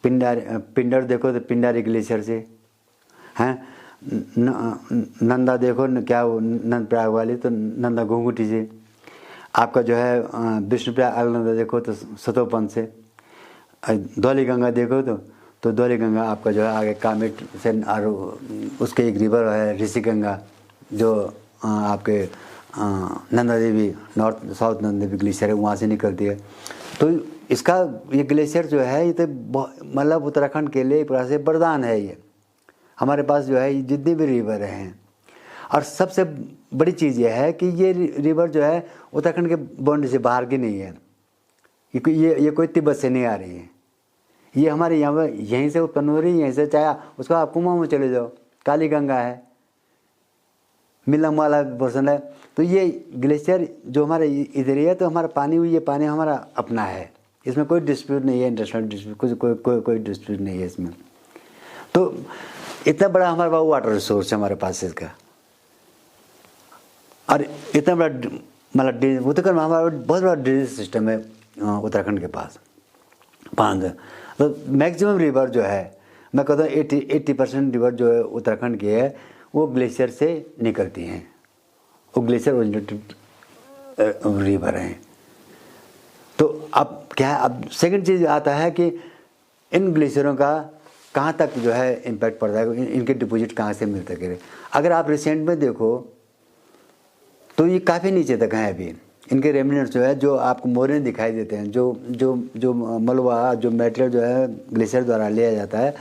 पिंडर देखो तो पिंडारी ग्लेशियर से हैं, नंदा देखो क्या वो नंद प्रयाग वाली तो नंदा घुंघुटी से, आपका जो है विष्णुप्रयाग अलकनंदा देखो तो सतोपन से, धौली गंगा देखो तो धौली गंगा आपका जो है आगे कामेट से, और उसके एक रिवर है ऋषि गंगा जो आपके Nanda Devi north south Nanda Devi glacier है वहाँ से निकलती है। तो इसका ये ग्लेशियर जो है ये तो मतलब उत्तराखंड के लिए एक प्रकार से वरदान है। ये हमारे पास जो है जितने भी रिवर हैं, और सबसे बड़ी चीज़ ये है कि ये रिवर जो है उत्तराखंड के बाउंड्री से बाहर की नहीं है, ये कोई तिब्बत से नहीं आ रही है, ये हमारे यहाँ पर यहीं से उत्पन्न हो रही है, यहीं से, चाहे उसको आप कुमाऊं में चले जाओ, काली गंगा है, मिलम वाला पोर्सन है। तो ये ग्लेशियर जो हमारे इधर ही है, तो हमारा पानी, ये पानी हमारा अपना है, इसमें कोई डिस्प्यूट नहीं है, इंटरनेशनल डिस्प्यूट कोई डिस्प्यूट नहीं है इसमें। तो इतना बड़ा हमारे पास वाटर रिसोर्स है हमारे पास इसका, और इतना बड़ा मतलब उत्तराखंड में हमारा बहुत बड़ा ड्रेनेज सिस्टम है उत्तराखंड के पास। 5 तो मैक्सिमम रिवर जो है, मैं कहता हूँ 80% रिवर जो है उत्तराखंड की है वो ग्लेशियर से निकलती हैं, वो ग्लेशियर ओरिजिनेटेड रिवर हैं। तो अब क्या है, अब सेकंड चीज़ आता है कि इन ग्लेशियरों का कहाँ तक जो है इम्पैक्ट पड़ता है, इनके डिपॉजिट कहाँ से मिलते हैं। अगर आप रिसेंट में देखो तो ये काफ़ी नीचे तक हैं अभी, इनके रेमिनेंट्स जो है, जो आपको मोरेन दिखाई देते हैं, जो मलबा जो मेटेरियल जो है ग्लेशियर द्वारा लिया जाता है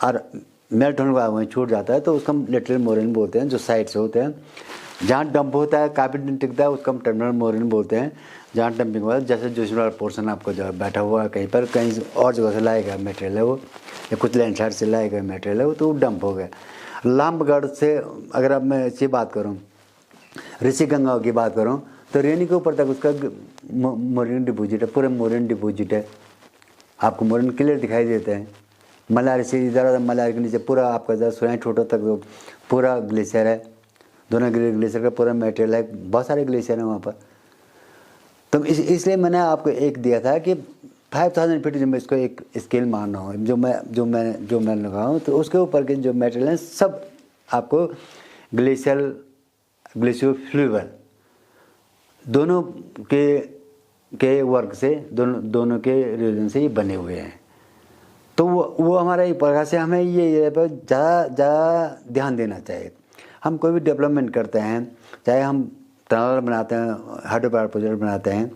और मेल्ट होने के बाद वहीं छूट जाता है, तो उसका हम लेटरल मोरेन बोलते हैं, जो साइड से होते हैं। जहाँ डंप होता है काफ़ी दिन टिकता है उसका हम टर्मिनल मोरेन बोलते हैं। जहाँ डंपिंग हुआ है, जैसे जोशीमठ वाला पोर्सन आपको जो है बैठा हुआ है कहीं पर, कहीं और जगह से लाया गया मटेरियल है वो, या कुछ लैंडस्लाइड से लाया गया मटेरियल है वो, तो वो डंप हो गया। लामबगढ़ से अगर अब मैं इसकी बात करूँ, ऋषि गंगा की बात करूँ, तो रेनी के ऊपर तक उसका मोरेन डिपॉजिट है, पूरे मोरेन डिपॉजिट है, आपको मोरेन क्लियर दिखाई देते हैं। मलारी से इधर मलारी के नीचे पूरा आपका इधर सोया छोटा तक तो पूरा ग्लेशियर है, दोनों ग्लेशियर का पूरा मटेरियल है, बहुत सारे ग्लेशियर हैं वहाँ पर। तो इसलिए मैंने आपको एक दिया था कि 5000 फीट जब मैं इसको एक स्केल मानना हो, जो मैं लगाऊँ, तो उसके ऊपर के जो मटेरियल हैं सब आपको ग्लेशियो फ्लूवल दोनों के वर्क से, दोनों के रीजन से ये बने हुए हैं। तो वो हमारा एक प्रकार से हमें ये पर ज़्यादा ध्यान देना चाहिए। हम कोई भी डेवलपमेंट करते हैं, चाहे हम टनल बनाते हैं, हाइड्रो पावर प्रोजेक्ट बनाते हैं,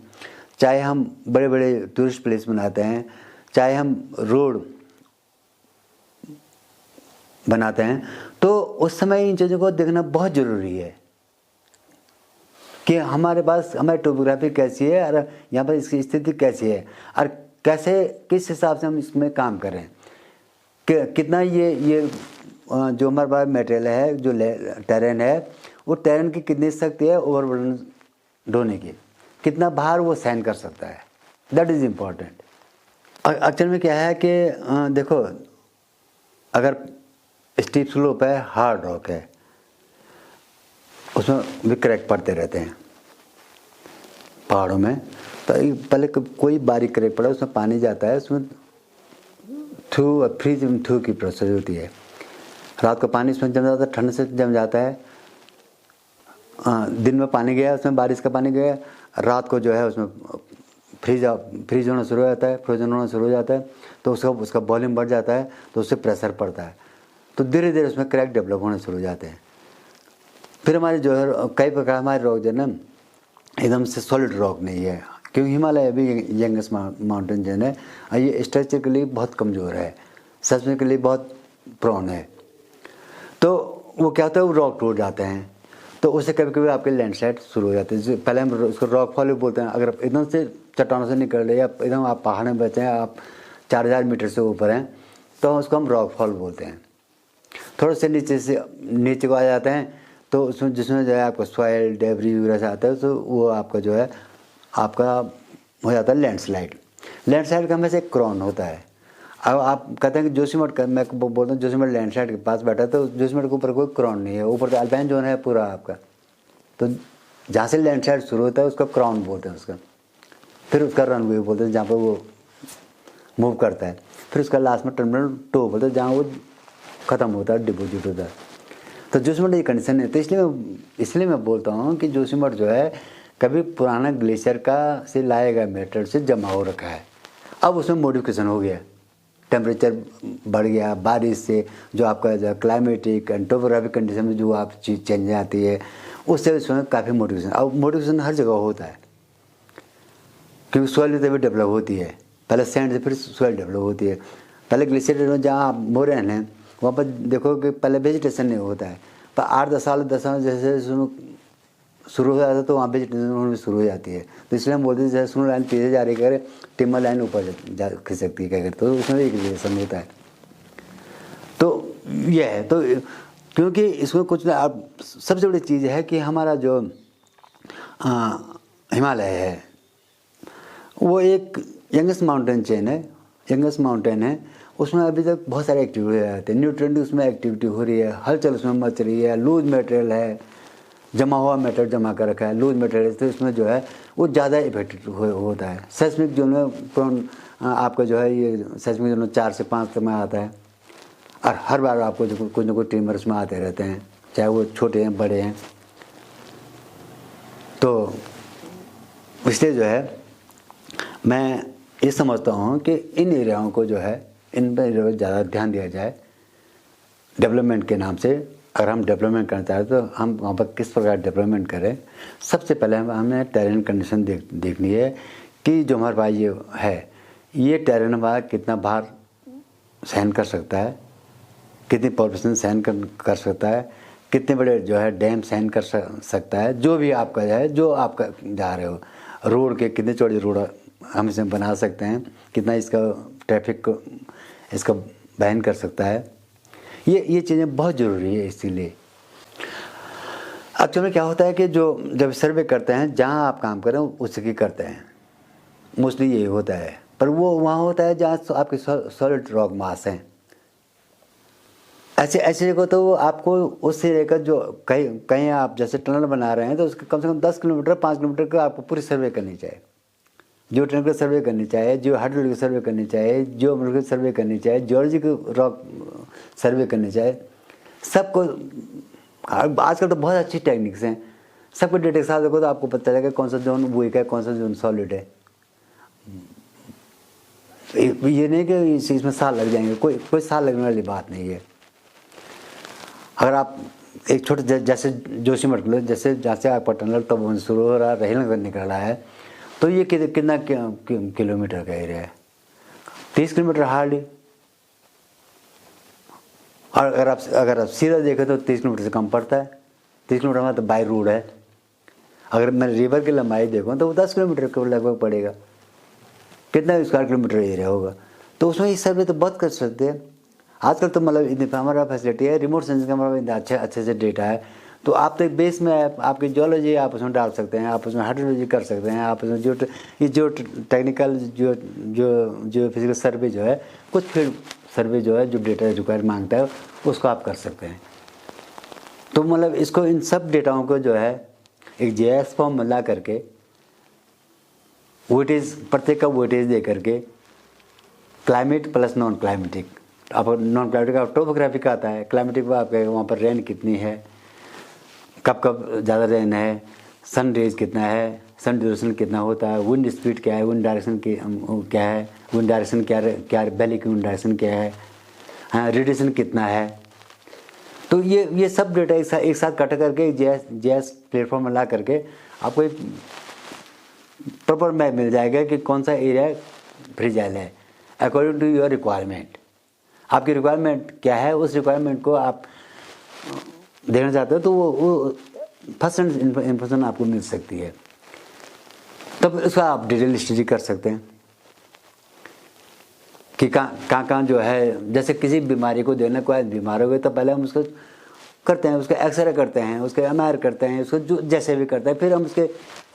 चाहे हम बड़े बड़े टूरिस्ट प्लेस बनाते हैं, चाहे हम रोड बनाते हैं, तो उस समय इन चीज़ों को देखना बहुत ज़रूरी है कि हमारे पास हमारी टोपोग्राफी कैसी है और यहाँ पर इसकी स्थिति कैसी है, और कैसे किस हिसाब से हम इसमें काम करें, कि कितना ये जो हमारे पास मटेरियल है, जो टेरेन है, वो टेरेन की कितनी शक्ति है ओवरबर्डन ढोने की, कितना भार वो सहन कर सकता है, दैट इज़ इम्पॉर्टेंट। एक्चुअल में क्या है कि देखो, अगर स्टीप स्लोप है, हार्ड रॉक है, उसमें भी क्रैक पड़ते रहते हैं पहाड़ों में। तो पहले कोई बारीक क्रैक पड़ा, उसमें पानी जाता है, उसमें फ्रीज थ्रू की प्रोसेस होती है। रात को पानी इसमें जम जाता है, ठंड से जम जाता है, दिन में पानी गया, उसमें बारिश का पानी गया, रात को जो है उसमें फ्रीज होना शुरू हो जाता है, फ्रोजन होना शुरू हो जाता है, तो उसका वॉल्यूम बढ़ जाता है, तो उससे प्रेशर पड़ता है, तो धीरे धीरे उसमें क्रैक डेवलप होने शुरू हो जाते हैं। फिर हमारे जो है कई प्रकार हमारे रॉक जो है ना एकदम से सॉलिड रॉक नहीं है, क्योंकि हिमालय अभी यंगेस्ट माउंटेन जो है, ये स्ट्रक्चर के लिए बहुत कमज़ोर है, सचमुच के लिए बहुत प्रोन है। तो वो क्या होता है, वो रॉक टूट जाते हैं, तो उससे कभी कभी आपके लैंडस्लाइड शुरू हो जाते हैं। पहले हम उसको रॉक फॉल बोलते हैं। अगर एकदम से चट्टानों से निकल रहे या एकदम आप पहाड़ में बैठे हैं, आप 4000 मीटर से ऊपर हैं, तो उसको हम रॉक फॉल बोलते हैं। थोड़े से नीचे को आ जाते हैं, तो उसमें जिसमें जो है आपका सॉइल डेब्री वगैरह से आता है, तो वो आपका जो है आपका हो जाता है लैंडस्लाइड। लैंडस्लाइड का हमें से एक क्रॉन होता है। अब आप कहते हैं कि जोशीमठ का, मैं बोलता हूँ जोशीमठ लैंडस्लाइड के पास बैठा, तो जोशीमठ के ऊपर कोई क्राउन नहीं है, ऊपर तो अल्पाइन जोन है पूरा आपका। तो जहाँ से लैंडस्लाइड शुरू होता है उसका क्राउन बोलते हैं उसका, फिर उसका रनवे बोलते हैं जहाँ पर वो मूव करता है, फिर उसका लास्ट में टर्मिनल टो बोलते हैं जहाँ वो ख़त्म होता है, डिपोजिट होता है। तो जोशीमठ ये कंडीशन है। तो इसलिए मैं बोलता हूँ कि जोशीमठ जो है कभी पुराना ग्लेशियर का से लाया गया मेटल से जमा हो रखा है, अब उसमें मॉडिफिकेशन हो गया, टेम्परेचर बढ़ गया, बारिश से जो आपका जो क्लाइमेटिक एंड टोपोग्राफिक कंडीशन में जो आप चीज़ चेंज आती है, उससे उसमें काफ़ी मॉडिफिकेशन। अब मॉडिफिकेशन हर जगह होता है, क्योंकि सॉइल तभी डेवलप होती है, पहले सैंड से फिर सॉइल डेवलप होती है। पहले ग्लेशियर में जहाँ आप मोरेन हैं वहाँ पर देखो कि पहले वेजिटेशन नहीं होता है, पर 10 साल जैसे शुरू हो जाता है तो वहाँ वेजिटेशन शुरू हो जाती है। तो इसलिए हम बोलते हैं जैसे स्नो लाइन पीछे जा रही करे, टिम्बर लाइन ऊपर जा खिंच सकती है, क्या करते, तो उसमें एक वेजिटेशन होता है। तो यह है, तो क्योंकि इसमें कुछ ना, अब सबसे बड़ी चीज़ है कि हमारा जो हिमालय है वो एक यंगेस्ट माउंटेन चेन है, यंगेस्ट माउंटेन है, उसमें अभी तक बहुत सारे एक्टिविटी हो जाते हैं, न्यूट्रेंट उसमें एक्टिविटी हो रही है, हलचल उसमें मच रही है, लूज मटेरियल है, जमा हुआ मटेरियल जमा कर रखा है, लूज मटेरियल, तो इसमें जो है वो ज़्यादा इफेक्टिव होता है। सेस्मिक जोन में आपका जो है ये सेस्मिक जोन 4 से 5 तक में आता है, और हर बार आपको जो कुछ ना कुछ ट्रिमर्स में आते रहते हैं, चाहे वो छोटे हैं बड़े हैं। तो इसलिए जो है मैं ये समझता हूँ कि इन एरियाओं को जो है, इन पर ज़्यादा ध्यान दिया जाए डेवलपमेंट के नाम से। अगर हम डेवलपमेंट करना चाहते तो हम वहाँ पर किस प्रकार डेवलपमेंट करें। सबसे पहले हमें टेरेन कंडीशन देखनी है कि जो हमारे पास ये है, ये टेरेन हमारा कितना भार सहन कर सकता है, कितनी पॉपुलेशन सहन कर सकता है, कितने बड़े जो है डैम सहन कर सकता है, जो भी आपका है, जो आपका जा रहे हो, रोड के कितने चौड़े रोड हम इसे बना सकते हैं, कितना इसका ट्रैफिक को इसका बहन कर सकता है, ये चीज़ें बहुत ज़रूरी है। इसीलिए एक्चुअली क्या होता है कि जो जब सर्वे करते हैं जहाँ आप काम करें उसकी करते हैं, मोस्टली यही होता है, पर वो वहाँ होता है जहाँ आपके सॉलिड रॉक मास हैं। ऐसे जगह तो आपको उससे लेकर जो कहीं आप जैसे टनल बना रहे हैं तो उसके कम से कम 10 किलोमीटर 5 किलोमीटर का आपको पूरी सर्वे करनी चाहिए, जो टनल की सर्वे करनी चाहिए, जो हाइड्रोलॉजी की सर्वे करनी चाहिए, जो की सर्वे करनी चाहिए, जियोलॉजी की रॉक सर्वे करनी चाहिए। सबको आजकल तो बहुत अच्छी टेक्निक्स हैं, सबको डेटा के साथ देखो तो आपको पता चलेगा कौन सा जोन वीक है, कौन सा जोन सॉलिड है। ये नहीं कि इसमें साल लग जाएंगे, कोई साल लगने वाली बात नहीं है। अगर आप एक छोटे जैसे जोशीमठ में जैसे जहाँ से आपका टनल तब शुरू हो रहा है, रहीनगर निकल रहा है, तो ये कितना किलोमीटर का एरिया है, 30 किलोमीटर हार्डली। और अगर आप सीधा देखें तो 30 किलोमीटर से कम पड़ता है, 30 किलोमीटर में तो बाई रोड है। अगर मैं रिवर की लंबाई देखूँ तो वो 10 किलोमीटर के लगभग पड़ेगा, कितना स्क्वायर किलोमीटर एरिया होगा। तो उसमें इस सर्वे तो बहुत कर सकते हैं। आजकल तो मतलब इतनी हमारा फैसिलिटी है, रिमोट सेंसिंग का हमारा अच्छे से डेटा है, तो आप तो एक बेस में आपकी जियोलॉजी आप उसमें डाल सकते हैं, आप उसमें हाइड्रोलॉजी कर सकते हैं, आप उसमें जो टेक्निकल जो फिजिकल सर्वे जो है, कुछ फील्ड सर्वे जो है, जो डेटा रिक्वायर मांगता है उसको आप कर सकते हैं। तो मतलब इसको इन सब डेटाओं को जो है एक जीआईएस फॉर्म में ला करके वेटेज प्रत्येक का वेटेज दे करके क्लाइमेट प्लस नॉन क्लाइमेटिक, अब नॉन क्लाइमेटिक का टोपोग्राफिक आता है, क्लाइमेटिक में आपका वहाँ पर रेन कितनी है, कब कब ज़्यादा रेन है, सन रेज कितना है, सन ड्यूरेशन कितना होता है, विंड स्पीड क्या है, विंड डायरेक्शन क्या है, विंड डायरेक्शन क्या वैली की विंड डायरेक्शन क्या है, हाँ रेडिएशन कितना है। तो ये सब डेटा एक साथ कट करके जीआईएस प्लेटफॉर्म में ला करके आपको एक प्रॉपर मैप मिल जाएगा कि कौन सा एरिया फ्रीजाइल है अकॉर्डिंग टू योर रिक्वायरमेंट। आपकी रिक्वायरमेंट क्या है, उस रिक्वायरमेंट को आप देखना चाहते हो तो वो फर्स्ट हैंड इन्फॉर्मेशन आपको मिल सकती है, तब उसका आप डिटेल स्टडी कर सकते हैं कि कहाँ जो है। जैसे किसी बीमारी को देखना, कोई बीमार हो गए तो पहले हम उसको करते हैं, उसका एक्सरे करते हैं, उसके एमआरआई करते हैं, उसको जो जैसे भी करते हैं, फिर हम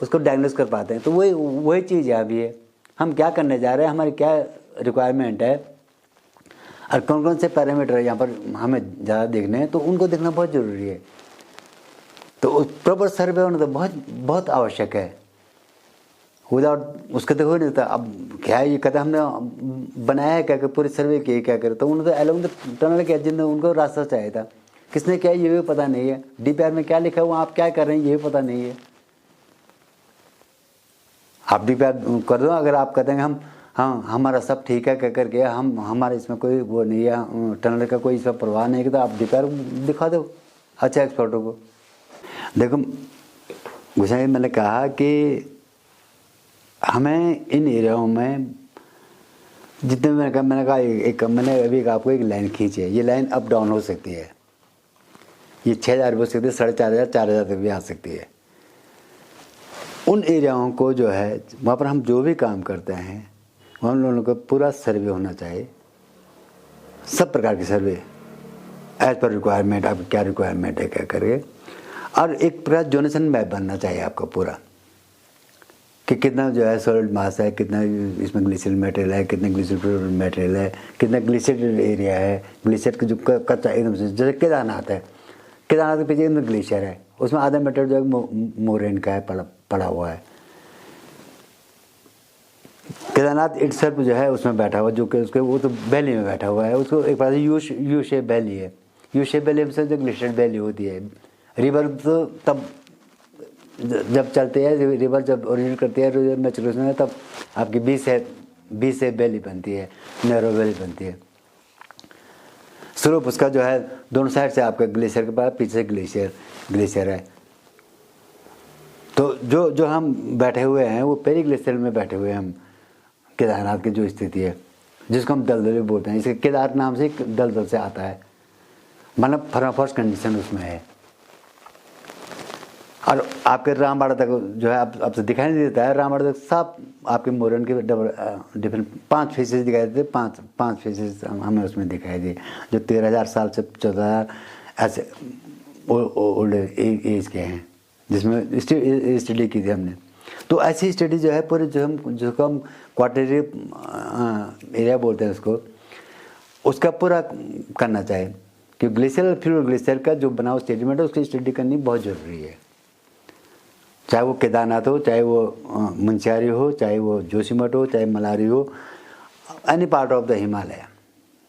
उसको डायग्नोस कर पाते हैं। तो वही चीज़ यहाँ भी है, हम क्या करने जा रहे हैं, हमारी क्या रिक्वायरमेंट है, और कौन कौन से पैरामीटर यहाँ पर हमें ज़्यादा देखने हैं, तो उनको देखना बहुत ज़रूरी है। तो उस प्रॉपर सर्वे होना तो बहुत बहुत आवश्यक है। विदाउट उसके तो हो नहीं था। अब क्या है, ये कहते हमने बनाया है क्या कि पूरे सर्वे किए क्या करे, तो उन्होंने तो अलोंग द टनल किया, जिनने उनको रास्ता चाहिए था। किसने क्या ये भी पता नहीं है। DPR में क्या लिखा हुआ, आप क्या कर रहे हैं ये भी पता नहीं है। आप DPR कर दो, अगर आप कहते हैं हम हमारा सब ठीक है कह करके, हमारे इसमें कोई वो नहीं है, टनल का कोई इसका प्रवाह नहीं है, तो आप DPR दिखा दो अच्छा एक्सपर्टों को। देखो गुस्सा, मैंने कहा कि हमें इन एरियाओं में जितने मैंने कहा मैंने अभी आपको एक लाइन खींची है। ये लाइन अप डाउन हो सकती है, ये 6000 भी हो सकती है, 4500 4000 तक भी आ सकती है। उन एरियाओं को जो है वहाँ पर हम जो भी काम करते हैं वहाँ उन लोगों को पूरा सर्वे होना चाहिए, सब प्रकार के सर्वे एज पर रिक्वायरमेंट, आपकी क्या रिक्वायरमेंट है क्या करके। और एक प्रकार जोनेशन मैप बनना चाहिए आपका पूरा, कि कितना जो है सॉलिड मास है, कितना इसमें ग्लिसरल मटेरियल है, कितना ग्लिसरल मटेरियल है, कितना ग्लिसरल एरिया है, ग्लिसर का जो कच्चा एकदम से, जैसे केदारनाथ है, केदारनाथ के पीछे एकदम ग्लेशियर है, उसमें आधा मटेरियल जो है मोरेन का है, पड़ा हुआ है। केदारनाथ इटसेल्फ जो है उसमें बैठा हुआ, जो कि उसके वो तो वैली में बैठा हुआ है, उसको एक बार यू शेप वैली है। यू शेप वैली से जो ग्लेशियर वैली होती है। रिवर तो तब जब चलते हैं, रिवर जब ओरिजिनेट करती है मैचुरेशन में, तब आपकी 20 से वैली बनती है, नैरो वैली बनती है। स्लोप उसका जो है दोनों साइड से आपके ग्लेशियर के पास पीछे ग्लेशियर है। तो जो हम बैठे हुए हैं वो पेरी ग्लेशियर में बैठे हुए हैं हम, केदारनाथ की जो स्थिति है, जिसको हम दलदल बोलते हैं। इसके केदार नाम से दलदल से आता है, मतलब फर्स्ट कंडीशन उसमें है। और आपके रामबाड़ा तक जो है अब से दिखाई नहीं देता है, रामबाड़ा तक सब आपके मोरन के डिफरेंट 5 फेसेस दिखाई देते, 5 फेसेस हमें उसमें दिखाई दिए, जो 13,000 साल से 14,000 ऐसे ओल्ड एज के हैं, जिसमें स्टडी की थी हमने। तो ऐसी स्टडी जो है पूरे जिसको हम क्वार्टरी एरिया बोलते हैं उसका पूरा करना चाहिए, कि ग्लेशियर फ्लूइड ग्लेशियर का जो बनाओ स्टेटमेंट है उसकी स्टडी करनी बहुत ज़रूरी है। चाहे वो केदारनाथ हो, चाहे वो मुंशियारी हो, चाहे वो जोशीमठ हो, चाहे मलारी हो, any part of the Himalaya.